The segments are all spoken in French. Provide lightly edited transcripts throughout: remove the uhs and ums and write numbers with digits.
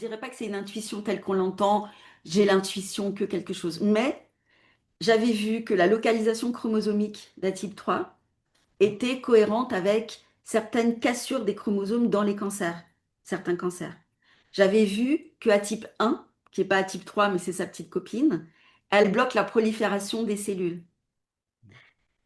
dirais pas que c'est une intuition telle qu'on l'entend, j'ai l'intuition que quelque chose, mais j'avais vu que la localisation chromosomique d'Atype 3 était cohérente avec certaines cassures des chromosomes dans les cancers, certains cancers. J'avais vu que Atype 1, qui n'est pas Atype 3, mais c'est sa petite copine, elle bloque la prolifération des cellules.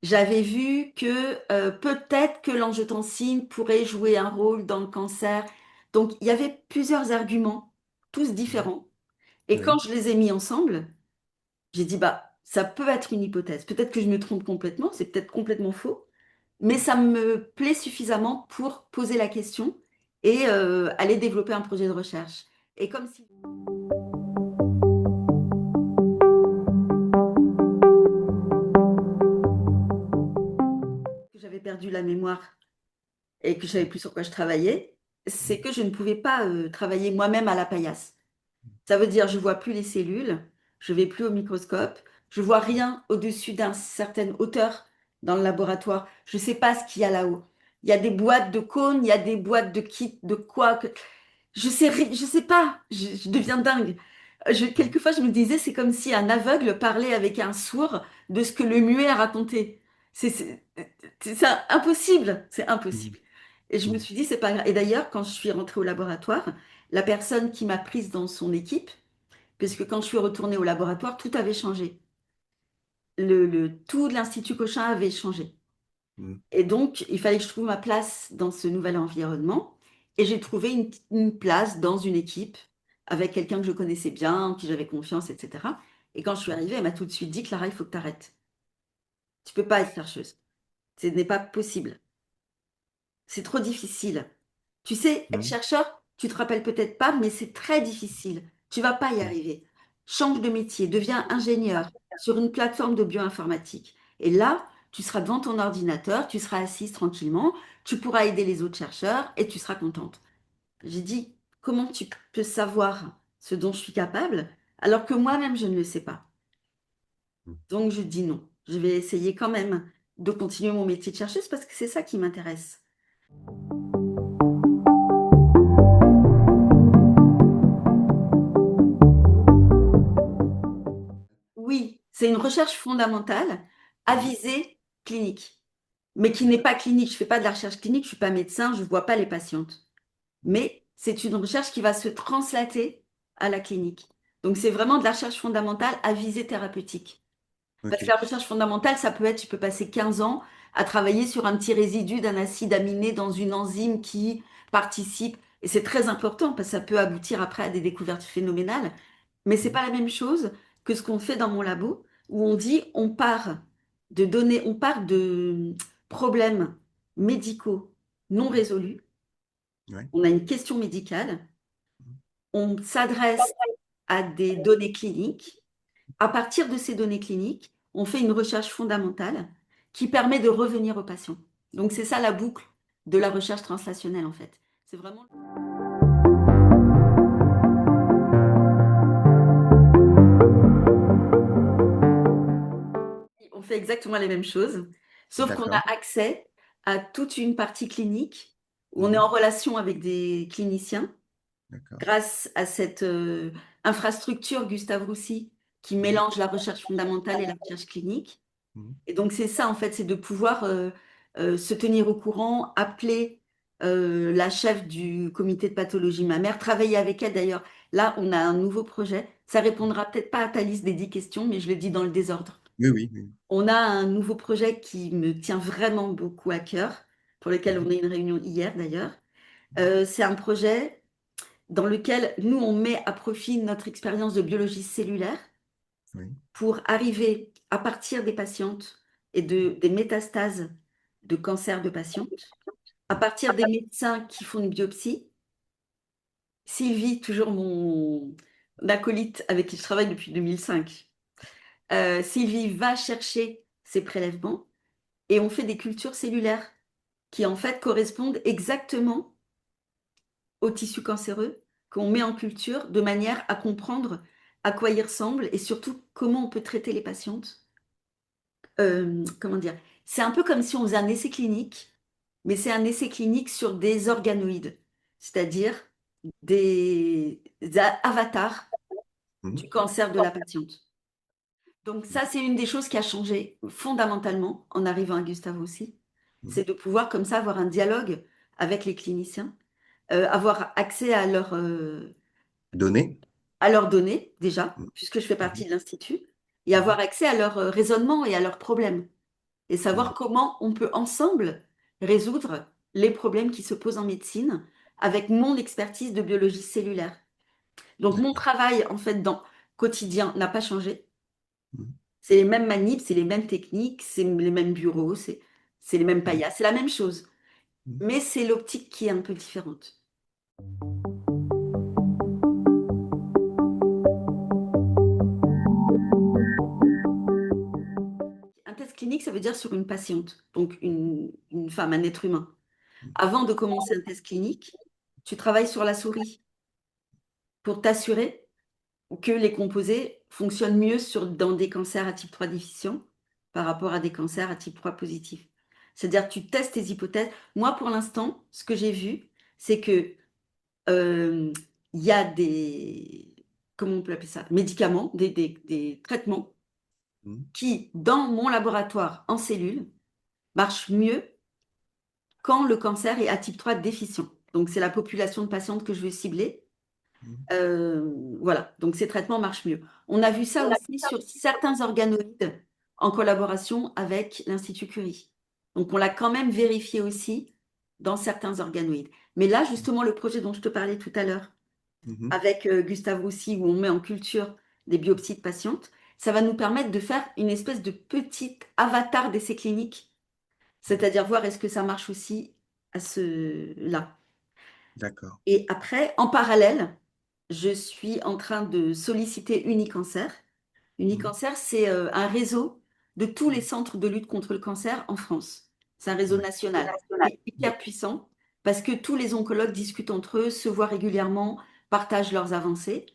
J'avais vu que peut-être que l'angiotensine pourrait jouer un rôle dans le cancer. Donc, il y avait plusieurs arguments, tous différents. Et quand Oui. je les ai mis ensemble, j'ai dit, bah, ça peut être une hypothèse. Peut-être que je me trompe complètement, c'est peut-être complètement faux, mais ça me plaît suffisamment pour poser la question et aller développer un projet de recherche. Et comme si j'avais perdu la mémoire et que je savais plus sur quoi je travaillais, c'est que je ne pouvais pas travailler moi-même à la paillasse. Ça veut dire je vois plus les cellules, je vais plus au microscope, je vois rien au-dessus d'une certaine hauteur dans le laboratoire. Je sais pas ce qu'il y a là-haut. Il y a des boîtes de cônes, il y a des boîtes de kits, de quoi que... je sais pas. Je deviens dingue. Quelquefois, je me disais, c'est comme si un aveugle parlait avec un sourd de ce que le muet a raconté. C'est impossible. C'est impossible. Et je me suis dit, c'est pas grave. Et d'ailleurs, quand je suis rentrée au laboratoire, la personne qui m'a prise dans son équipe, puisque quand je suis retournée au laboratoire, tout avait changé. Tout de l'Institut Cochin avait changé. Et donc, il fallait que je trouve ma place dans ce nouvel environnement. Et j'ai trouvé une place dans une équipe avec quelqu'un que je connaissais bien, en qui j'avais confiance, etc. Et quand je suis arrivée, elle m'a tout de suite dit, Clara, il faut que tu arrêtes. Tu peux pas être chercheuse. Ce n'est pas possible. C'est trop difficile. Tu sais, être chercheur, tu te rappelles peut-être pas, mais c'est très difficile. Tu vas pas y arriver. Change de métier, deviens ingénieur sur une plateforme de bioinformatique. Et là, tu seras devant ton ordinateur, tu seras assise tranquillement, tu pourras aider les autres chercheurs et tu seras contente. J'ai dit, comment tu peux savoir ce dont je suis capable alors que moi-même, je ne le sais pas. Donc, je dis non. Je vais essayer quand même de continuer mon métier de chercheuse parce que c'est ça qui m'intéresse. Oui, c'est une recherche fondamentale à visée clinique, mais qui n'est pas clinique. Je ne fais pas de la recherche clinique, je ne suis pas médecin, je ne vois pas les patientes. Mais c'est une recherche qui va se translater à la clinique. Donc c'est vraiment de la recherche fondamentale à visée thérapeutique. Parce que Ok. la recherche fondamentale, ça peut être, tu peux passer 15 ans à travailler sur un petit résidu d'un acide aminé dans une enzyme qui participe. Et c'est très important parce que ça peut aboutir après à des découvertes phénoménales. Mais c'est pas la même chose que ce qu'on fait dans mon labo, où on dit on part de données, on part de problèmes médicaux non résolus. Ouais. On a une question médicale, on s'adresse à des données cliniques. À partir de ces données cliniques, on fait une recherche fondamentale qui permet de revenir au patient. Donc c'est ça la boucle de la recherche translationnelle en fait. C'est vraiment... On fait exactement les mêmes choses, sauf qu'on D'accord. a accès à toute une partie clinique où on est Mhm. en relation avec des cliniciens D'accord. grâce à cette infrastructure Gustave Roussy qui Mhm. mélange la recherche fondamentale et la recherche clinique. Mhm. Et donc, c'est ça, en fait, c'est de pouvoir se tenir au courant, appeler la chef du comité de pathologie mammaire, travailler avec elle d'ailleurs. Là, on a un nouveau projet. Ça répondra peut-être pas à ta liste des 10 questions, mais je le dis dans le désordre. Oui, oui, oui. On a un nouveau projet qui me tient vraiment beaucoup à cœur, pour lequel on Mhm. a eu une réunion hier d'ailleurs. C'est un projet dans lequel nous, on met à profit notre expérience de biologie cellulaire Oui. pour arriver à partir des patientes et des métastases de cancer de patientes, à partir des médecins qui font une biopsie. Sylvie, toujours mon acolyte avec qui je travaille depuis 2005, Sylvie va chercher ces prélèvements et on fait des cultures cellulaires qui en fait correspondent exactement au tissu cancéreux qu'on met en culture de manière à comprendre à quoi il ressemble et surtout comment on peut traiter les patientes. Comment dire? C'est un peu comme si on faisait un essai clinique, mais c'est un essai clinique sur des organoïdes. C'est-à-dire, des avatars Mhm. du cancer de la patiente. Donc ça, c'est une des choses qui a changé fondamentalement en arrivant à Gustave aussi, Mhm. c'est de pouvoir comme ça avoir un dialogue avec les cliniciens, avoir accès Données. à leurs données déjà, Mhm. puisque je fais partie Mhm. de l'Institut, et Mhm. avoir accès à leur raisonnement et à leurs problèmes, et savoir Mhm. comment on peut ensemble résoudre les problèmes qui se posent en médecine avec mon expertise de biologie cellulaire. Donc mon D'accord. travail, en fait, dans quotidien n'a pas changé. Mhm. C'est les mêmes manips, c'est les mêmes techniques, c'est les mêmes bureaux, c'est les mêmes Mhm. paillasses, c'est la même chose. Mhm. Mais c'est l'optique qui est un peu différente. Un test clinique, ça veut dire sur une patiente, donc une femme, un être humain. Avant de commencer un test clinique, tu travailles sur la souris pour t'assurer que les composés fonctionnent mieux dans des cancers à type 3 déficient par rapport à des cancers à type 3 positif. C'est-à-dire que tu testes tes hypothèses. Moi, pour l'instant, ce que j'ai vu, c'est que euh, il y a des, comment on peut appeler ça, médicaments, des traitements Mhm. qui, dans mon laboratoire en cellule, marchent mieux quand le cancer est à type 3 déficient. Donc, c'est la population de patientes que je veux cibler. Mhm. Voilà, donc ces traitements marchent mieux. On a vu ça aussi sur certains organoïdes en collaboration avec l'Institut Curie. Donc, on l'a quand même vérifié aussi dans certains organoïdes. Mais là, justement, le projet dont je te parlais tout à l'heure, Mhm. avec Gustave Roussy, où on met en culture des biopsies de patientes, ça va nous permettre de faire une espèce de petit avatar d'essai clinique, c'est-à-dire voir est-ce que ça marche aussi à ce-là. D'accord. Et après, en parallèle, je suis en train de solliciter Unicancer. Mhm. Unicancer, c'est un réseau de tous les Mhm. centres de lutte contre le cancer en France. C'est un réseau Ouais. national et hyper puissant parce que tous les oncologues discutent entre eux, se voient régulièrement, partagent leurs avancées.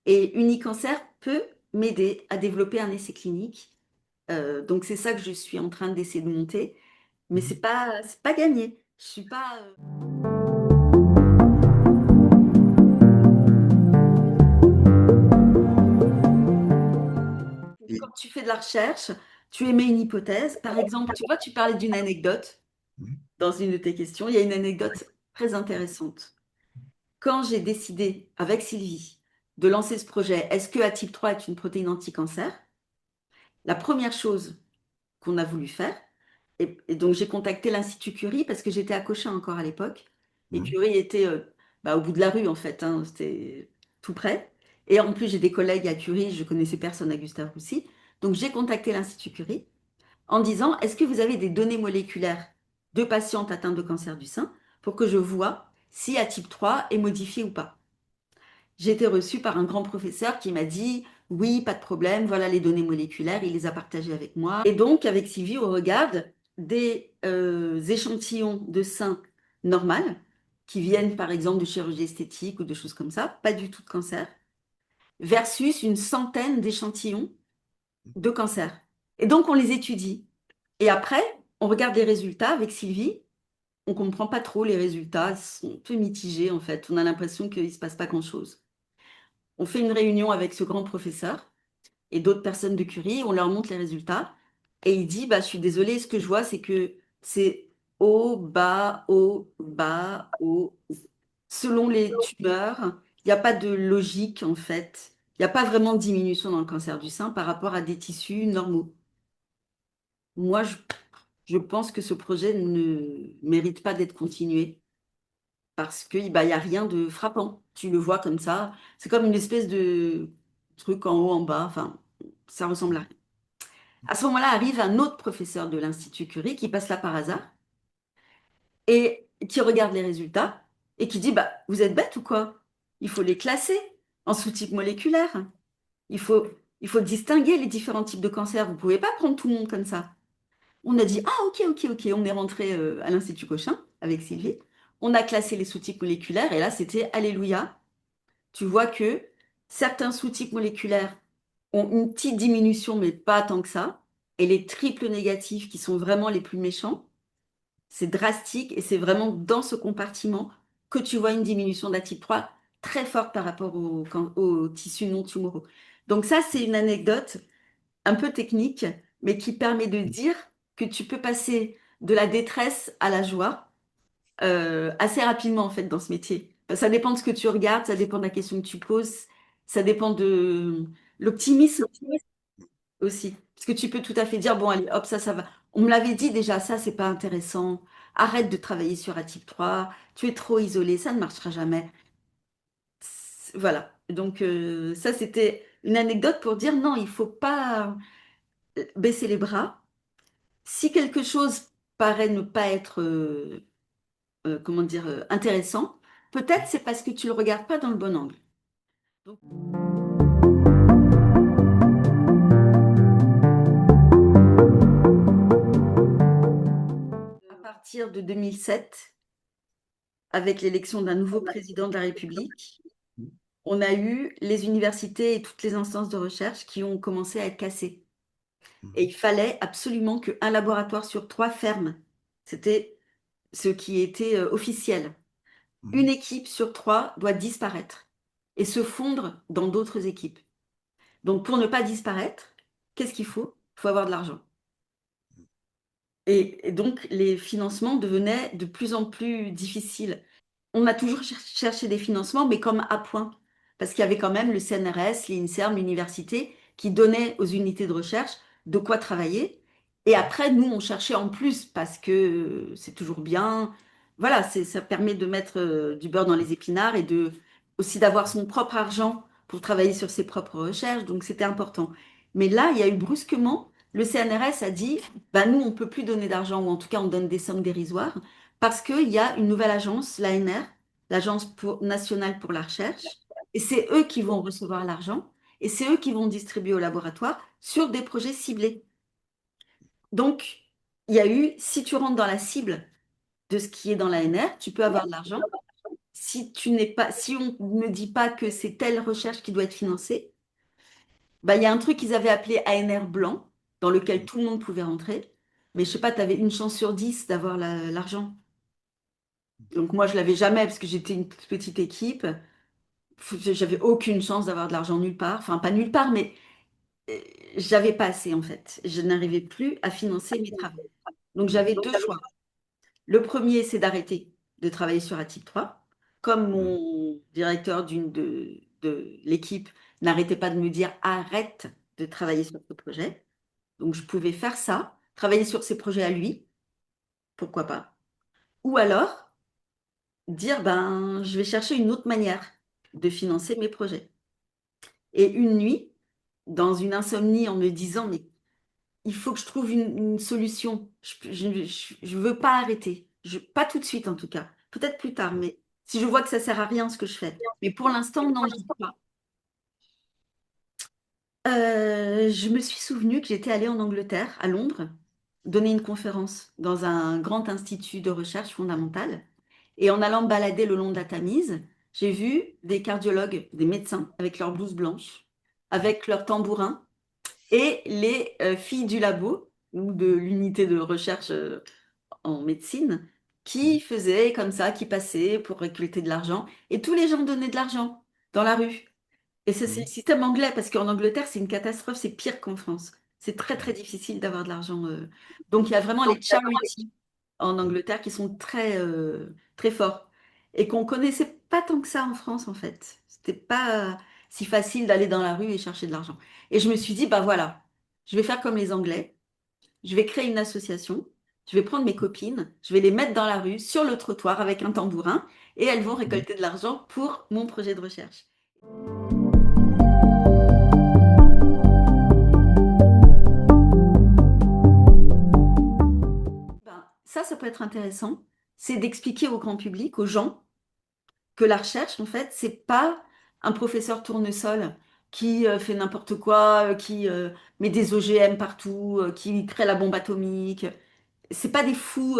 Et Unicancer peut m'aider à développer un essai clinique. Donc c'est ça que je suis en train d'essayer de monter. Mais Mhm. c'est pas gagné. Je suis pas. Et, Quand tu fais de la recherche, tu émets une hypothèse. Par exemple, tu vois, tu parlais d'une anecdote Mhm. dans une de tes questions. Il y a une anecdote très intéressante. Quand j'ai décidé avec Sylvie de lancer ce projet, est-ce que A-type 3 est une protéine anti-cancer? La première chose qu'on a voulu faire, et donc j'ai contacté l'Institut Curie parce que j'étais à Cochin encore à l'époque, et Mhm. Curie était au bout de la rue en fait, hein, c'était tout près. Et en plus, j'ai des collègues à Curie, je connaissais personne à Gustave Roussy. Donc j'ai contacté l'Institut Curie en disant, est-ce que vous avez des données moléculaires de patientes atteintes de cancer du sein pour que je vois si A-type 3 est modifié ou pas? J'ai été reçue par un grand professeur qui m'a dit, oui, pas de problème, voilà les données moléculaires, il les a partagées avec moi. Et donc, avec Sylvie, on regarde des échantillons de sein normal qui viennent par exemple de chirurgie esthétique ou de choses comme ça, pas du tout de cancer, versus une centaine d'échantillons de cancer. Et donc, on les étudie. Et après, on regarde les résultats avec Sylvie. On ne comprend pas trop les résultats, ils sont un peu mitigés en fait. On a l'impression qu'il ne se passe pas grand-chose. On fait une réunion avec ce grand professeur et d'autres personnes de Curie, on leur montre les résultats. Et il dit, bah, je suis désolée, ce que je vois, c'est que c'est haut, bas, haut, bas, haut. Selon les tumeurs, il n'y a pas de logique en fait. Il n'y a pas vraiment de diminution dans le cancer du sein par rapport à des tissus normaux. Moi, je pense que ce projet ne mérite pas d'être continué parce qu'il bah, y a rien de frappant. Tu le vois comme ça. C'est comme une espèce de truc en haut, en bas. Enfin, ça ressemble à rien. À ce moment-là arrive un autre professeur de l'Institut Curie qui passe là par hasard et qui regarde les résultats et qui dit, bah, vous êtes bête ou quoi? Il faut les classer en sous-types moléculaires. Il faut, il faut distinguer les différents types de cancers. Vous ne pouvez pas prendre tout le monde comme ça. On a dit, ah ok, ok, ok. On est rentré à l'Institut Cochin avec Sylvie. On a classé les sous-types moléculaires et là, c'était Alléluia. Tu vois que certains sous-types moléculaires ont une petite diminution, mais pas tant que ça. Et les triples négatifs, qui sont vraiment les plus méchants, c'est drastique et c'est vraiment dans ce compartiment que tu vois une diminution d'A-type 3. très forte par rapport aux tissus non tumoraux. Donc ça, c'est une anecdote un peu technique, mais qui permet de dire que tu peux passer de la détresse à la joie assez rapidement en fait dans ce métier. Ça dépend de ce que tu regardes, ça dépend de la question que tu poses, ça dépend de l'optimisme aussi. Parce que tu peux tout à fait dire, bon, allez, hop, ça va. On me l'avait dit déjà, ça, c'est pas intéressant. Arrête de travailler sur ATIP 3, tu es trop isolé, ça ne marchera jamais. Voilà. Donc, ça, c'était une anecdote pour dire, non, il faut pas baisser les bras. Si quelque chose paraît ne pas être, comment dire, intéressant, peut-être c'est parce que tu le regardes pas dans le bon angle. Donc, à partir de 2007, avec l'élection d'un nouveau président de la République, on a eu les universités et toutes les instances de recherche qui ont commencé à être cassées. Et il fallait absolument qu'un laboratoire sur 3 ferme. C'était ce qui était officiel. Une équipe sur 3 doit disparaître et se fondre dans d'autres équipes. Donc pour ne pas disparaître, qu'est-ce qu'il faut? Il faut avoir de l'argent. Et donc les financements devenaient de plus en plus difficiles. On a toujours cherché des financements, mais comme à point. Parce qu'il y avait quand même le CNRS, l'INSERM, l'université, qui donnaient aux unités de recherche de quoi travailler. Et après, nous, on cherchait en plus, parce que c'est toujours bien. Voilà, ça permet de mettre du beurre dans les épinards et aussi d'avoir son propre argent pour travailler sur ses propres recherches. Donc, c'était important. Mais là, il y a eu brusquement, le CNRS a dit, bah, nous, on ne peut plus donner d'argent, ou en tout cas, on donne des sommes dérisoires parce qu'il y a une nouvelle agence, l'ANR, nationale pour la recherche, et c'est eux qui vont recevoir l'argent, et c'est eux qui vont distribuer au laboratoire sur des projets ciblés. Donc, il y a eu, si tu rentres dans la cible de ce qui est dans l'ANR, tu peux avoir de l'argent. Si on ne dit pas que c'est telle recherche qui doit être financée, bah, il y a un truc qu'ils avaient appelé ANR blanc, dans lequel tout le monde pouvait rentrer, mais je sais pas, tu avais une chance sur 10 d'avoir l'argent. Donc moi, je l'avais jamais parce que j'étais une toute petite équipe. J'avais aucune chance d'avoir de l'argent nulle part. Enfin, pas nulle part, mais euh, j'avais pas assez en fait. Je n'arrivais plus à financer mes travaux. Donc j'avais deux choix. Le premier, c'est d'arrêter de travailler sur ATIP 3. Comme mon directeur de l'équipe n'arrêtait pas de me dire arrête de travailler sur ce projet. Donc je pouvais faire ça, travailler sur ses projets à lui, pourquoi pas. Ou alors dire ben je vais chercher une autre manière de financer mes projets. Et une nuit, dans une insomnie, en me disant mais il faut que je trouve une solution. Je veux pas arrêter. Pas tout de suite en tout cas. Peut-être plus tard, mais si je vois que ça sert à rien ce que je fais. Mais pour l'instant, non, je ne peux pas. Je me suis souvenu que j'étais allée en Angleterre, à Londres, donner une conférence dans un grand institut de recherche fondamentale. Et en allant me balader le long de la Tamise, j'ai vu des cardiologues, des médecins, avec leurs blouses blanches, avec leurs tambourins, et les filles du labo, ou de l'unité de recherche en médecine, qui faisaient comme ça, qui passaient pour récolter de l'argent. Et tous les gens donnaient de l'argent dans la rue. Et ça, c'est le système anglais, parce qu'en Angleterre, c'est une catastrophe, c'est pire qu'en France. C'est très, très difficile d'avoir de l'argent. Donc, il y a vraiment les charities en Angleterre qui sont très, très forts et qu'on connaissait pas tant que ça en France, en fait. C'était pas si facile d'aller dans la rue et chercher de l'argent. Et je me suis dit, bah voilà, je vais faire comme les Anglais, je vais créer une association, je vais prendre mes copines, je vais les mettre dans la rue, sur le trottoir avec un tambourin, et elles vont récolter de l'argent pour mon projet de recherche. Ben, ça peut être intéressant, c'est d'expliquer au grand public, aux gens, que la recherche, en fait, c'est pas un professeur tournesol qui fait n'importe quoi, qui met des OGM partout, qui crée la bombe atomique. C'est pas des fous,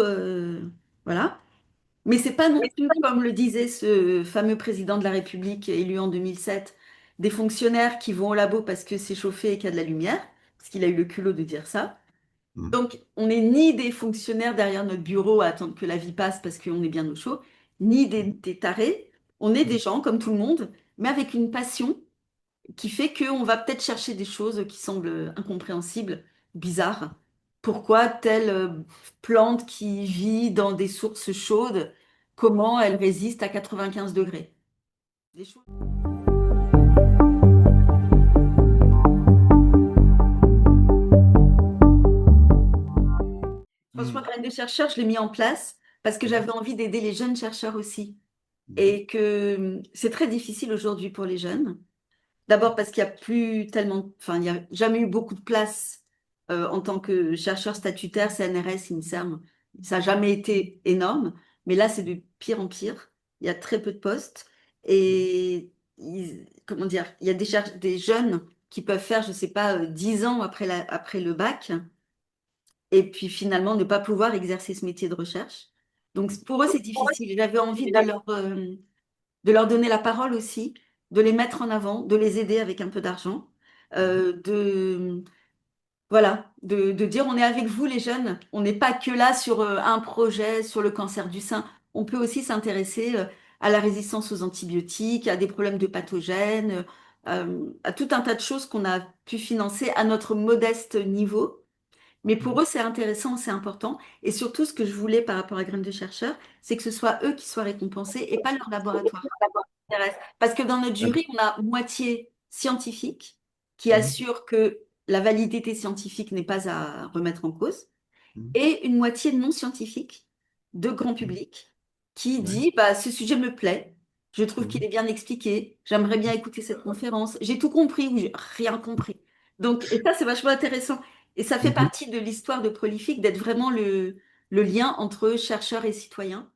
voilà. Mais c'est pas non plus, comme le disait ce fameux président de la République élu en 2007, des fonctionnaires qui vont au labo parce que c'est chauffé et qu'il y a de la lumière, parce qu'il a eu le culot de dire ça. Donc, on n'est ni des fonctionnaires derrière notre bureau à attendre que la vie passe parce qu'on est bien au chaud, ni des tarés. On est des gens comme tout le monde, mais avec une passion qui fait qu'on va peut-être chercher des choses qui semblent incompréhensibles, bizarres. Pourquoi telle plante qui vit dans des sources chaudes, comment elle résiste à 95 degrés? Des choses. Franchement, Graines de chercheurs, je l'ai mis en place parce que j'avais envie d'aider les jeunes chercheurs aussi. Et que c'est très difficile aujourd'hui pour les jeunes. D'abord parce qu'il n'y a plus tellement, enfin, il n'y a jamais eu beaucoup de place en tant que chercheur statutaire, CNRS, INSERM. Ça n'a jamais été énorme, mais là, c'est de pire en pire. Il y a très peu de postes. Et comment dire, il y a des jeunes qui peuvent faire, je ne sais pas, 10 ans après, après le bac, et puis finalement ne pas pouvoir exercer ce métier de recherche. Donc pour eux, c'est difficile. J'avais envie de leur donner la parole aussi, de les mettre en avant, de les aider avec un peu d'argent, de voilà, de dire on est avec vous les jeunes, on n'est pas que là sur un projet sur le cancer du sein, on peut aussi s'intéresser à la résistance aux antibiotiques, à des problèmes de pathogènes, à tout un tas de choses qu'on a pu financer à notre modeste niveau. Mais pour eux, c'est intéressant, c'est important. Et surtout, ce que je voulais par rapport à Graines de chercheurs, c'est que ce soit eux qui soient récompensés et pas leur laboratoire. Parce que dans notre jury, on a moitié scientifique qui assure que la validité scientifique n'est pas à remettre en cause, et une moitié non scientifique de grand public qui dit bah, ce sujet me plaît, je trouve qu'il est bien expliqué, j'aimerais bien écouter cette conférence, j'ai tout compris ou j'ai rien compris. Donc, et ça, c'est vachement intéressant. Et ça fait partie de l'histoire de Prolifique d'être vraiment le lien entre chercheurs et citoyens.